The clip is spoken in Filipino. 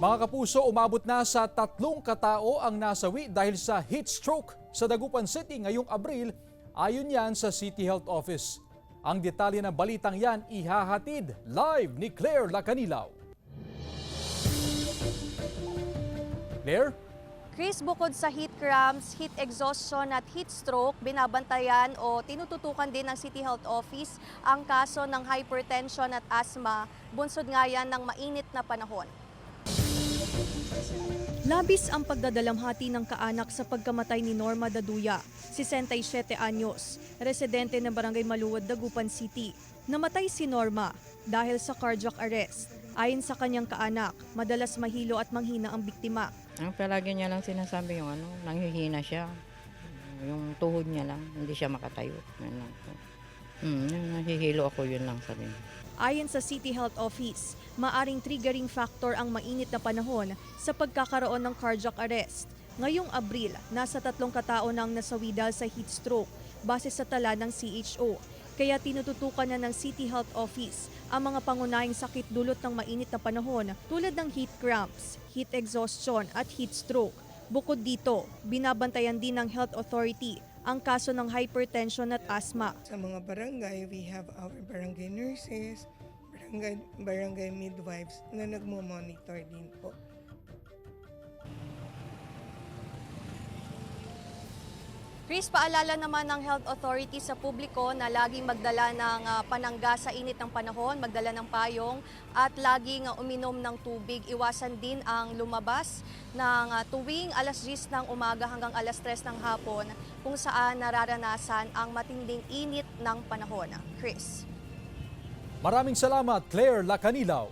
Mga kapuso, umabot na sa 3 katao ang nasawi dahil sa heat stroke sa Dagupan City ngayong Abril, ayon yan sa City Health Office. Ang detalye ng balitang yan ihahatid live ni Claire Lacanilaw. Claire? Chris, bukod sa heat cramps, heat exhaustion at heat stroke, binabantayan o tinututukan din ng City Health Office ang kaso ng hypertension at asthma, bunsod nga yan ng mainit na panahon. Labis ang pagdadalamhati ng kaanak sa pagkamatay ni Norma Daduya, 67 anyos, residente ng Barangay Maluwad, Dagupan City. Namatay si Norma dahil sa cardiac arrest. Ayon sa kanyang kaanak, madalas mahilo at manghina ang biktima. Ang palagi niya lang sinasabi yung nanghihina siya. Yung tuhod niya lang, hindi siya makatayo. Yan lang. Nahihilo ako, yun lang sabi niya. Ayon sa City Health Office, maaring triggering factor ang mainit na panahon sa pagkakaroon ng cardiac arrest. Ngayong Abril, nasa 3 katao nang nasawi dahil sa heat stroke base sa tala ng CHO. Kaya tinututukan na ng City Health Office ang mga pangunahing sakit dulot ng mainit na panahon tulad ng heat cramps, heat exhaustion at heat stroke. Bukod dito, binabantayan din ng Health Authority ang kaso ng hypertension at asthma. Sa mga barangay, we have our barangay nurses, barangay midwives na nagmo-monitor din po. Chris, paalala naman ng Health Authority sa publiko na laging magdala ng panangga sa init ng panahon, magdala ng payong at laging uminom ng tubig. Iwasan din ang lumabas ng tuwing alas 10 ng umaga hanggang alas 3 ng hapon kung saan nararanasan ang matinding init ng panahon. Chris. Maraming salamat, Claire Lacanilaw.